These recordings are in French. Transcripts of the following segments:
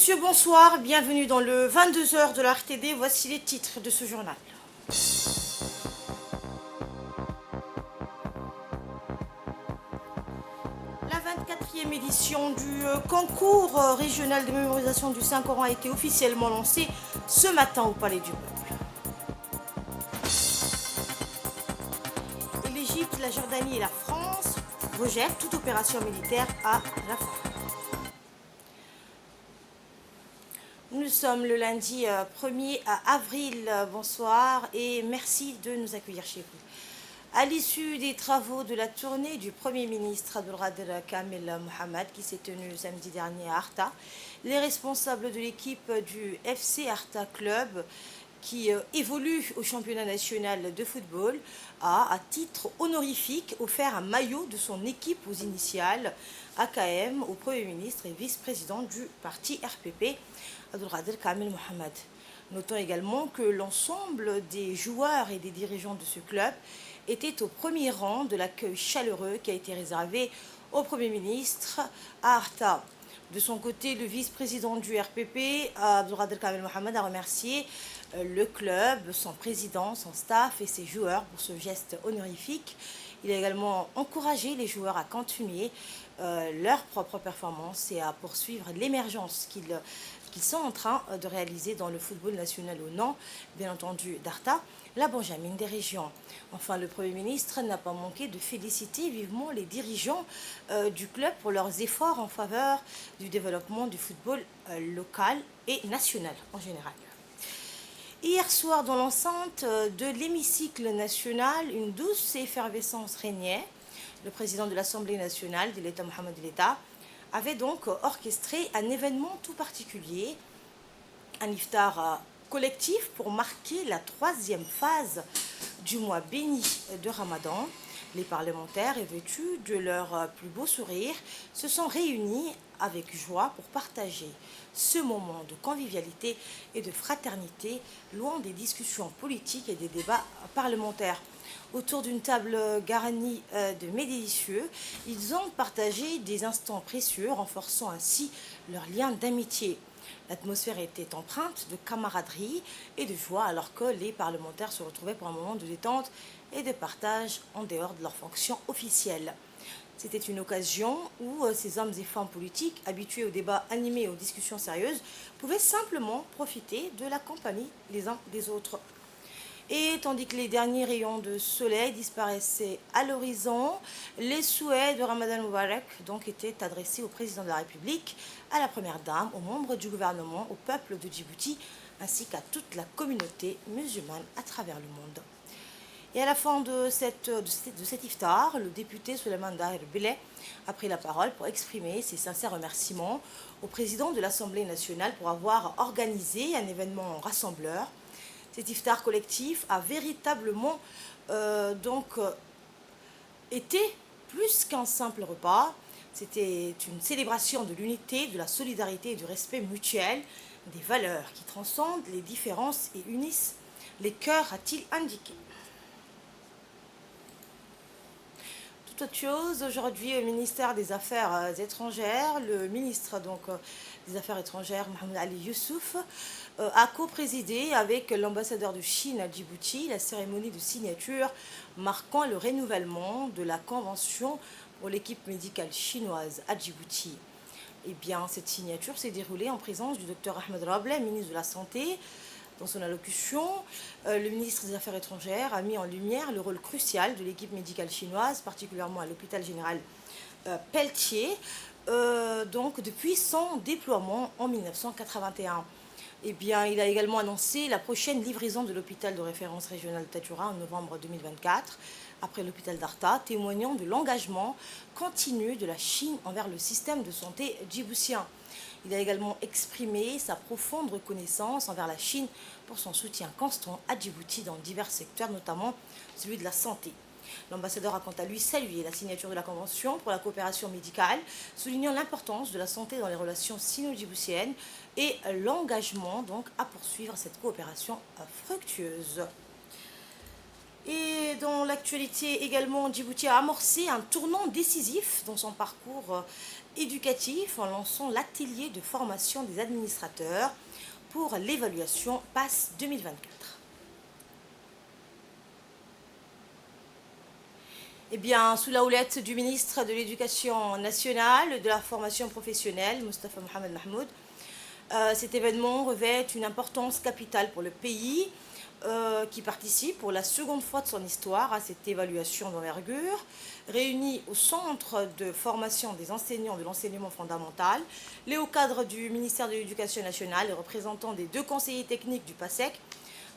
Messieurs, bonsoir, bienvenue dans le 22h de la RTD. Voici les titres de ce journal. La 24e édition du concours régional de mémorisation du Saint-Coran a été officiellement lancée ce matin au Palais du Peuple. Et l'Égypte, la Jordanie et la France rejettent toute opération militaire à Rafah. Nous sommes le lundi 1er avril. Bonsoir et merci de nous accueillir chez vous. À l'issue des travaux de la tournée du Premier ministre Abdelkader Kamel Mohamed qui s'est tenue samedi dernier à Arta, les responsables de l'équipe du FC Arta Club qui évolue au championnat national de football a, à titre honorifique, offert un maillot de son équipe aux initiales AKM au Premier ministre et vice-président du parti RPP, Abdelkader Kamel Mohamed. Notons également que l'ensemble des joueurs et des dirigeants de ce club était au premier rang de l'accueil chaleureux qui a été réservé au Premier ministre à Arta. De son côté, le vice-président du RPP, Abdelkader Kamel Mohamed, a remercié le club, son président, son staff et ses joueurs pour ce geste honorifique. Il a également encouragé les joueurs à continuer leur propre performance et à poursuivre l'émergence qu'ils sont en train de réaliser dans le football national au nom, bien entendu, d'Arta, la Benjamine des régions. Enfin, le Premier ministre n'a pas manqué de féliciter vivement les dirigeants du club pour leurs efforts en faveur du développement du football local et national en général. Hier soir, dans l'enceinte de l'hémicycle national, une douce effervescence régnait. Le président de l'Assemblée nationale, de l'État Mohamed l'État, avait donc orchestré un événement tout particulier, un iftar collectif pour marquer la troisième phase du mois béni de Ramadan. Les parlementaires, revêtus de leur plus beau sourire, se sont réunis avec joie pour partager ce moment de convivialité et de fraternité, loin des discussions politiques et des débats parlementaires. Autour d'une table garnie de mets délicieux, ils ont partagé des instants précieux, renforçant ainsi leur lien d'amitié. L'atmosphère était empreinte de camaraderie et de joie alors que les parlementaires se retrouvaient pour un moment de détente et de partage en dehors de leurs fonctions officielles. C'était une occasion où ces hommes et femmes politiques, habitués aux débats animés et aux discussions sérieuses, pouvaient simplement profiter de la compagnie les uns des autres. Et tandis que les derniers rayons de soleil disparaissaient à l'horizon, les souhaits de Ramadan Moubarak donc étaient adressés au président de la République, à la première dame, aux membres du gouvernement, au peuple de Djibouti, ainsi qu'à toute la communauté musulmane à travers le monde. Et à la fin de cet iftar, le député Souleymane Dahir Belay a pris la parole pour exprimer ses sincères remerciements au président de l'Assemblée nationale pour avoir organisé un événement rassembleur. Cet iftar collectif a véritablement été plus qu'un simple repas. C'était une célébration de l'unité, de la solidarité et du respect mutuel, des valeurs qui transcendent les différences et unissent les cœurs, a-t-il indiqué. Toute autre chose, aujourd'hui, au ministère des Affaires étrangères, le ministre des Affaires étrangères, Mohamed Ali Youssouf, a co-présidé avec l'ambassadeur de Chine à Djibouti la cérémonie de signature marquant le renouvellement de la convention pour l'équipe médicale chinoise à Djibouti. Eh bien, cette signature s'est déroulée en présence du docteur Ahmed Rableh, ministre de la Santé. Dans son allocution, le ministre des Affaires étrangères a mis en lumière le rôle crucial de l'équipe médicale chinoise, particulièrement à l'hôpital général Pelletier, depuis son déploiement en 1981. Eh bien, il a également annoncé la prochaine livraison de l'hôpital de référence régional Tadjoura en novembre 2024, après l'hôpital d'Arta, témoignant de l'engagement continu de la Chine envers le système de santé djiboutien. Il a également exprimé sa profonde reconnaissance envers la Chine pour son soutien constant à Djibouti dans divers secteurs, notamment celui de la santé. L'ambassadeur a quant à lui salué la signature de la Convention pour la coopération médicale, soulignant l'importance de la santé dans les relations sino-djiboutiennes et l'engagement à poursuivre cette coopération fructueuse. Et dans l'actualité également, Djibouti a amorcé un tournant décisif dans son parcours éducatif en lançant l'atelier de formation des administrateurs pour l'évaluation PASS 2024. Eh bien, sous la houlette du ministre de l'Éducation nationale et de la formation professionnelle, Mostafa Mohamed Mahmoud, cet événement revêt une importance capitale pour le pays qui participe pour la seconde fois de son histoire à cette évaluation d'envergure, réunie au Centre de formation des enseignants de l'enseignement fondamental, les hauts cadres du ministère de l'Éducation nationale, les représentants des 2 conseillers techniques du PASEC,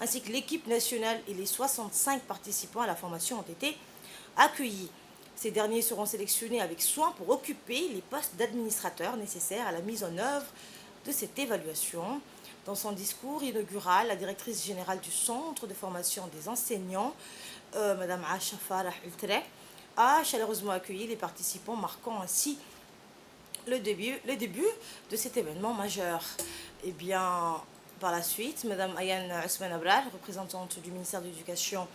ainsi que l'équipe nationale et les 65 participants à la formation ont été accueillis. Ces derniers seront sélectionnés avec soin pour occuper les postes d'administrateurs nécessaires à la mise en œuvre de cette évaluation. Dans son discours inaugural, la directrice générale du Centre de formation des enseignants, Mme Acha Farah Ultre, a chaleureusement accueilli les participants, marquant ainsi le début de cet événement majeur. Et bien, par la suite, Mme Ayan Ousmane Abrar, représentante du ministère de l'Éducation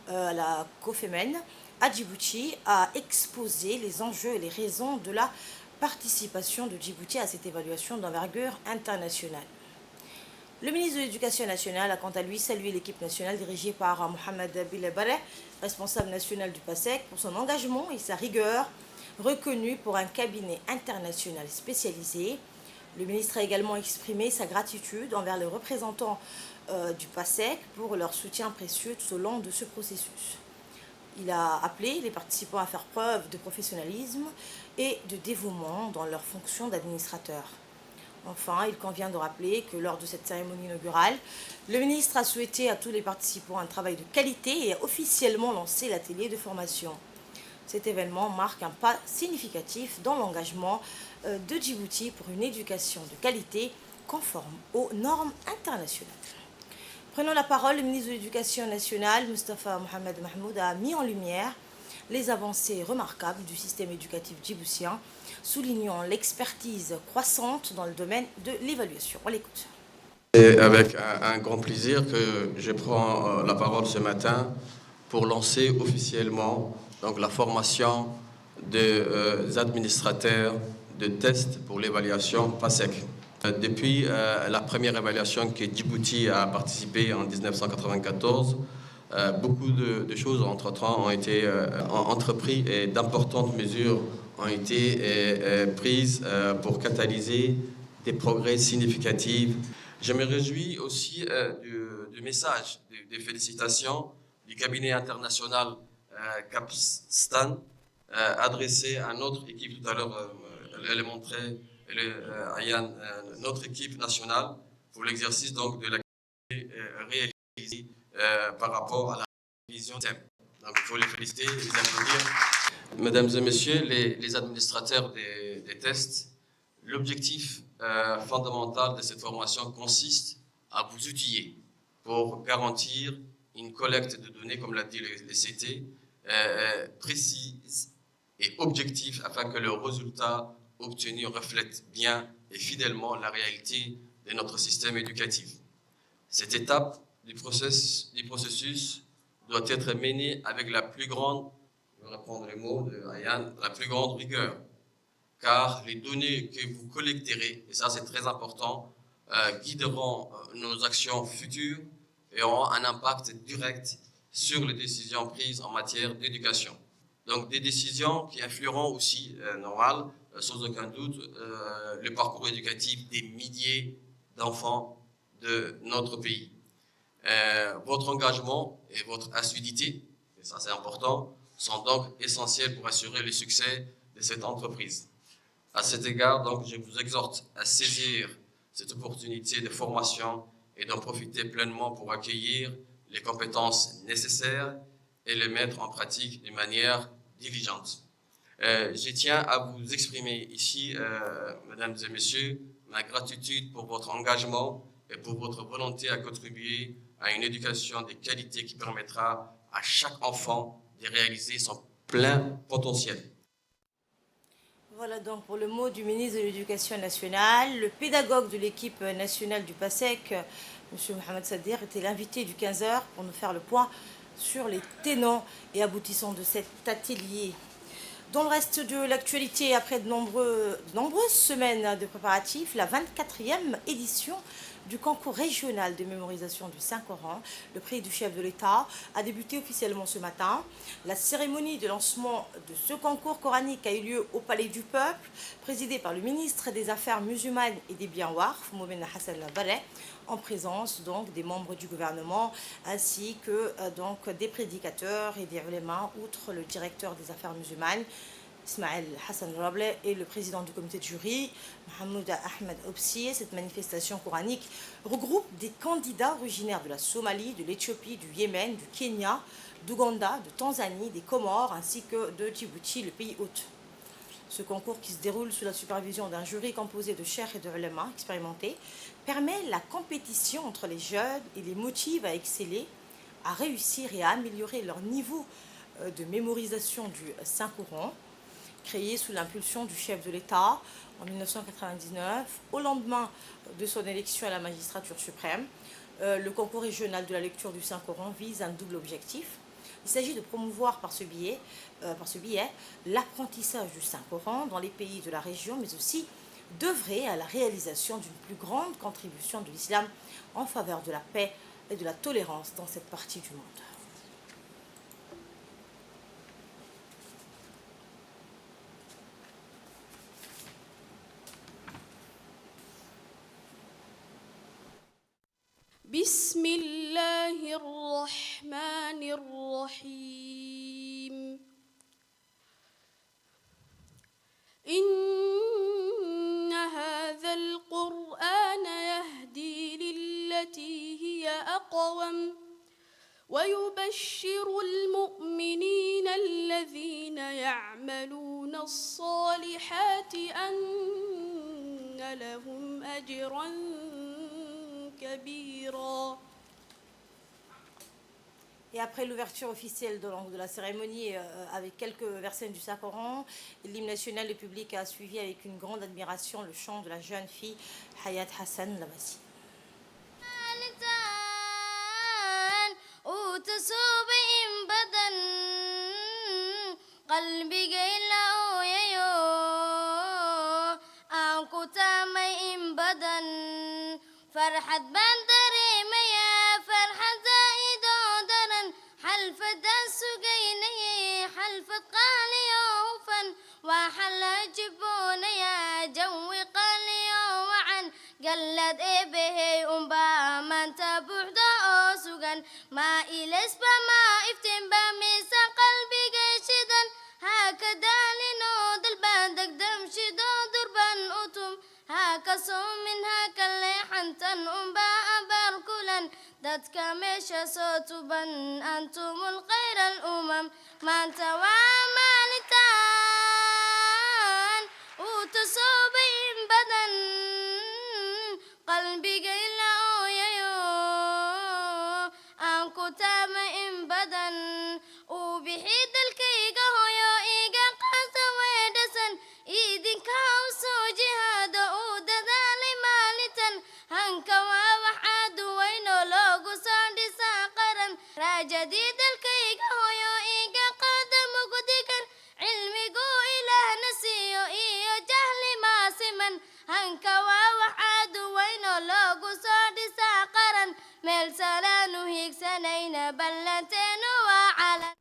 à la COFEMEN à Djibouti, a exposé les enjeux et les raisons de la participation de Djibouti à cette évaluation d'envergure internationale. Le ministre de l'Éducation nationale a quant à lui salué l'équipe nationale dirigée par Mohamed Bilebare, responsable national du PASEC, pour son engagement et sa rigueur, reconnu pour un cabinet international spécialisé. Le ministre a également exprimé sa gratitude envers les représentants du PASEC pour leur soutien précieux tout au long de ce processus. Il a appelé les participants à faire preuve de professionnalisme et de dévouement dans leur fonction d'administrateur. Enfin, il convient de rappeler que lors de cette cérémonie inaugurale, le ministre a souhaité à tous les participants un travail de qualité et a officiellement lancé l'atelier de formation. Cet événement marque un pas significatif dans l'engagement de Djibouti pour une éducation de qualité conforme aux normes internationales. Prenant la parole, le ministre de l'Éducation nationale, Mostafa Mohamed Mahmoud, a mis en lumière les avancées remarquables du système éducatif djiboutien, soulignant l'expertise croissante dans le domaine de l'évaluation. On l'écoute. C'est avec un grand plaisir que je prends la parole ce matin pour lancer officiellement donc, la formation des administrateurs de tests pour l'évaluation PASEC. Depuis la première évaluation que Djibouti a participé en 1994, beaucoup de choses entre-temps ont été entreprises et d'importantes mesures ont été prises pour catalyser des progrès significatifs. Je me réjouis aussi du message des félicitations du cabinet international Capstan adressé à notre équipe. Tout à l'heure, elle a montré Ayan, notre équipe nationale pour l'exercice donc de l'activité réalisée par rapport à la vision thème. Donc il faut les féliciter, les applaudir. Mesdames et messieurs, les administrateurs des tests, l'objectif fondamental de cette formation consiste à vous outiller pour garantir une collecte de données, comme l'a dit les CT, précise et objectif afin que le résultat obtenu reflète bien et fidèlement la réalité de notre système éducatif. Cette étape du processus doit être menée avec la plus grande, je vais reprendre les mots de Ayan, la plus grande rigueur, car les données que vous collecterez, et ça c'est très important, guideront nos actions futures et auront un impact direct sur les décisions prises en matière d'éducation. Donc des décisions qui influeront aussi, normal, sans aucun doute, le parcours éducatif des milliers d'enfants de notre pays. Votre engagement et votre assiduité, et ça c'est important, sont donc essentiels pour assurer le succès de cette entreprise. À cet égard, donc, je vous exhorte à saisir cette opportunité de formation et d'en profiter pleinement pour accueillir les compétences nécessaires et les mettre en pratique de manière diligente. Je tiens à vous exprimer ici, mesdames et messieurs, ma gratitude pour votre engagement et pour votre volonté à contribuer à une éducation de qualité qui permettra à chaque enfant de réaliser son plein potentiel. Voilà donc pour le mot du ministre de l'Éducation nationale. Le pédagogue de l'équipe nationale du PASEC, M. Mohamed Sadir, était l'invité du 15h pour nous faire le point sur les tenants et aboutissants de cet atelier. Dans le reste de l'actualité, après de nombreuses semaines de préparatifs, la 24e édition du concours régional de mémorisation du Saint-Coran, le prix du chef de l'État, a débuté officiellement ce matin. La cérémonie de lancement de ce concours coranique a eu lieu au Palais du Peuple, présidée par le ministre des Affaires musulmanes et des Biens Warf, Moumen Hassan Barre, en présence donc des membres du gouvernement ainsi que donc des prédicateurs et des ulémas, outre le directeur des Affaires musulmanes Ismaël Hassan Roble et le président du comité de jury, Mohamed Ahmed Obsi. Cette manifestation coranique regroupe des candidats originaires de la Somalie, de l'Éthiopie, du Yémen, du Kenya, d'Ouganda, de Tanzanie, des Comores ainsi que de Djibouti, le pays hôte. Ce concours, qui se déroule sous la supervision d'un jury composé de cheikhs et de ulémas expérimentés, permet la compétition entre les jeunes et les motive à exceller, à réussir et à améliorer leur niveau de mémorisation du Saint-Coran. Créé sous l'impulsion du chef de l'État en 1999, au lendemain de son élection à la magistrature suprême. Le concours régional de la lecture du Saint-Coran vise un double objectif. Il s'agit de promouvoir par ce biais l'apprentissage du Saint-Coran dans les pays de la région, mais aussi d'œuvrer à la réalisation d'une plus grande contribution de l'islam en faveur de la paix et de la tolérance dans cette partie du monde. بسم الله الرحمن الرحيم إن هذا القرآن يهدي للتي هي أقوم ويبشر المؤمنين الذين يعملون الصالحات أن لهم أجرا كبيرا. Et après l'ouverture officielle de la cérémonie avec quelques versets du Saint-Coran, l'hymne national et public a suivi avec une grande admiration le chant de la jeune fille Hayat Hassan Lamasi. فرحت بندري ميا فرحت زايدو درن حلفت السقيني حلفت قالي يوفن وحل جبون يا جوي قالي وعن قلد به أمبا من تبعد أسوغن ما إلس بما افتن بميسا قلبي قشدا هكذا لنود البندق دمشي دو دربان أتم هكا من هكا اللي حنتن أمبا أبركلا دتك مشى صوتبا أنتم الخير الأمم ما أنت وعمالتان وتصوبين بدن قلبي قيلا يو أنكو تامئن بدن وبحيد الكيقة يو إيقا قاسا ويدسن إيدين كاوسو جهاد ودذالي مالتن هنكا ووحاد وينو لوغو صاندي ساقرا راجديد الكيقة يو إيقا قادم قدقا علمي قو إله نسيو إيو جهلي ماسمن هنكا ووحاد وينو لوغو صاندي ساقرا ميل سلانو هيك سنين بلنتين وعلا.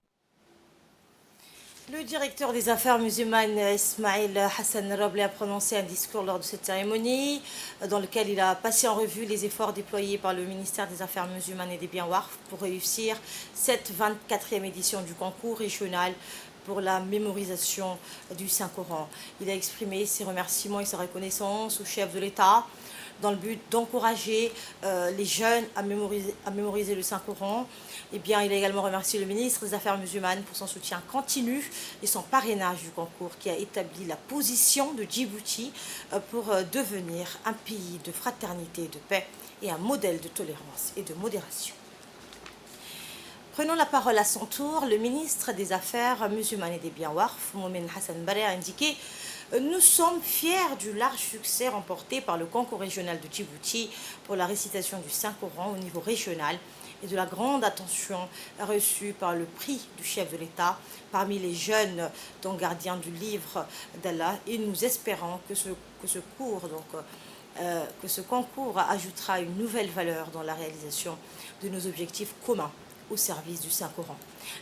Le directeur des affaires musulmanes, Ismaël Hassan Roble, a prononcé un discours lors de cette cérémonie dans lequel il a passé en revue les efforts déployés par le ministère des Affaires musulmanes et des Biens Warf pour réussir cette 24e édition du concours régional pour la mémorisation du Saint-Coran. Il a exprimé ses remerciements et sa reconnaissance au chef de l'État dans le but d'encourager les jeunes à mémoriser le Saint-Coran. Eh bien, il a également remercié le ministre des Affaires musulmanes pour son soutien continu et son parrainage du concours qui a établi la position de Djibouti pour devenir un pays de fraternité, de paix et un modèle de tolérance et de modération. Prenons la parole à son tour, le ministre des Affaires musulmanes et des Biens Warf, Moumen Hassan Barre, a indiqué: nous sommes fiers du large succès remporté par le concours régional de Djibouti pour la récitation du Saint-Coran au niveau régional et de la grande attention reçue par le prix du chef de l'État parmi les jeunes donc gardiens du livre d'Allah, et nous espérons que ce concours ajoutera une nouvelle valeur dans la réalisation de nos objectifs communs au service du Saint-Coran.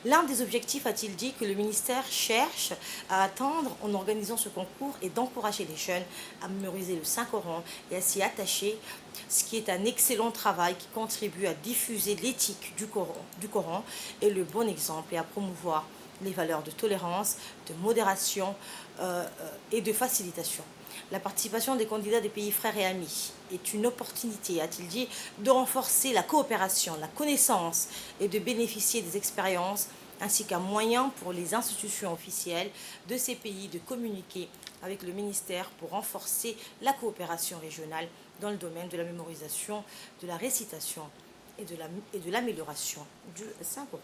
L'un des objectifs, a-t-il dit, que le ministère cherche à atteindre en organisant ce concours est d'encourager les jeunes à mémoriser le Saint-Coran et à s'y attacher, ce qui est un excellent travail qui contribue à diffuser l'éthique du Coran et le bon exemple et à promouvoir les valeurs de tolérance, de modération et de facilitation. La participation des candidats des pays frères et amis est une opportunité, a-t-il dit, de renforcer la coopération, la connaissance et de bénéficier des expériences, ainsi qu'un moyen pour les institutions officielles de ces pays de communiquer avec le ministère pour renforcer la coopération régionale dans le domaine de la mémorisation, de la récitation et de l'amélioration du Saint-Coran.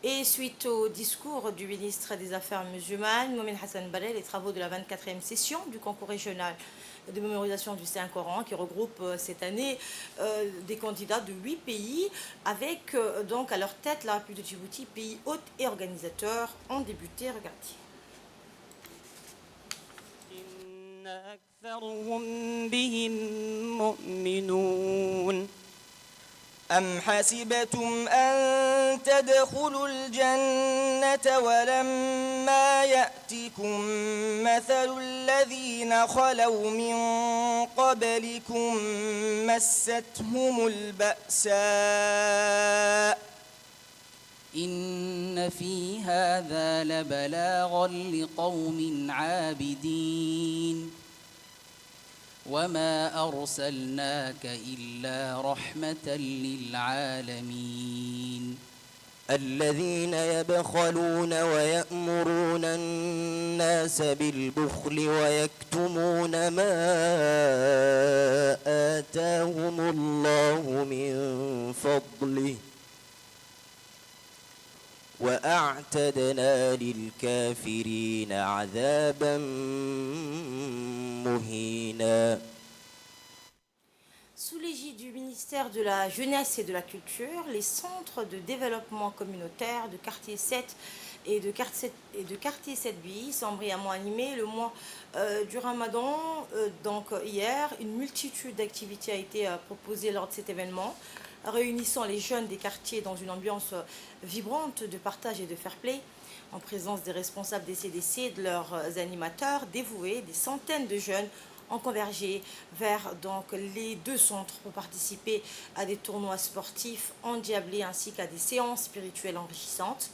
Et suite au discours du ministre des Affaires musulmanes, Mohamed Hassan Baleh, les travaux de la 24e session du concours régional de mémorisation du Saint-Coran, qui regroupe cette année des candidats de 8 pays, avec donc à leur tête la République de Djibouti, pays hôte et organisateur, ont débuté. Regardez. أم حسبتم أن تدخلوا الجنة ولما يأتكم مثل الذين خلوا من قبلكم مستهم البأساء إن في هذا لبلاغا لقوم عابدين وما أرسلناك إلا رحمة للعالمين الذين يبخلون ويأمرون الناس بالبخل ويكتمون ما آتاهم الله من فضله وأعتدنا للكافرين عذابا مهينا. Sous l'égide du ministère de la Jeunesse et de la Culture, les centres de développement communautaire de quartier 7 et de quartier 7BI sont brillamment animés le mois du Ramadan. Donc hier, une multitude d'activités a été proposée lors de cet événement, réunissant les jeunes des quartiers dans une ambiance vibrante de partage et de fair play, en présence des responsables des CDC et de leurs animateurs dévoués. Des centaines de jeunes ont convergé vers donc les deux centres pour participer à des tournois sportifs endiablés ainsi qu'à des séances spirituelles enrichissantes.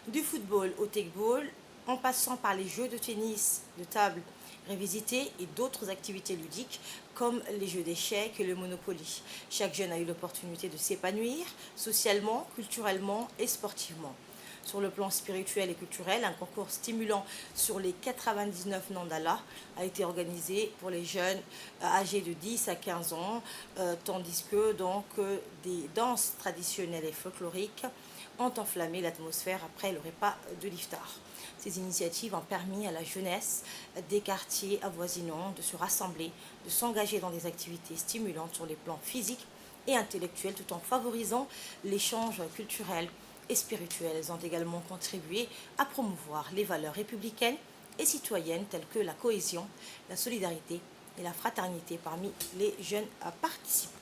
Du football au take-ball, en passant par les jeux de tennis, de table révisités et d'autres activités ludiques comme les jeux d'échecs et le Monopoly. Chaque jeune a eu l'opportunité de s'épanouir socialement, culturellement et sportivement. Sur le plan spirituel et culturel, un concours stimulant sur les 99 noms d'Allah a été organisé pour les jeunes âgés de 10 à 15 ans, tandis que donc, des danses traditionnelles et folkloriques ont enflammé l'atmosphère après le repas de l'iftar. Ces initiatives ont permis à la jeunesse des quartiers avoisinants de se rassembler, de s'engager dans des activités stimulantes sur les plans physiques et intellectuels, tout en favorisant l'échange culturel et spirituels. Elles ont également contribué à promouvoir les valeurs républicaines et citoyennes telles que la cohésion, la solidarité et la fraternité parmi les jeunes participants.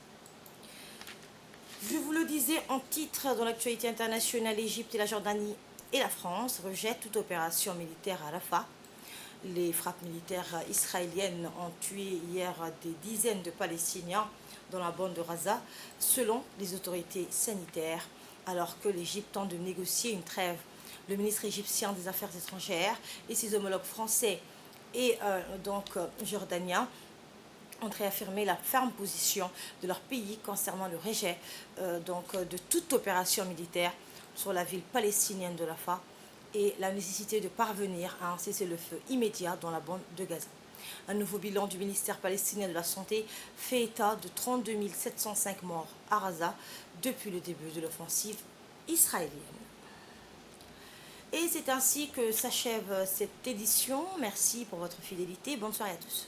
Je vous le disais en titre dans l'actualité internationale, l'Égypte et la Jordanie et la France rejettent toute opération militaire à Rafah. Les frappes militaires israéliennes ont tué hier des dizaines de Palestiniens dans la bande de Gaza, selon les autorités sanitaires, alors que l'Égypte tente de négocier une trêve. Le ministre égyptien des Affaires étrangères et ses homologues français et jordaniens ont réaffirmé la ferme position de leur pays concernant le rejet de toute opération militaire sur la ville palestinienne de Rafah et la nécessité de parvenir à un cessez-le-feu immédiat dans la bande de Gaza. Un nouveau bilan du ministère palestinien de la Santé fait état de 32 705 morts à Gaza depuis le début de l'offensive israélienne. Et c'est ainsi que s'achève cette édition. Merci pour votre fidélité. Bonne soirée à tous.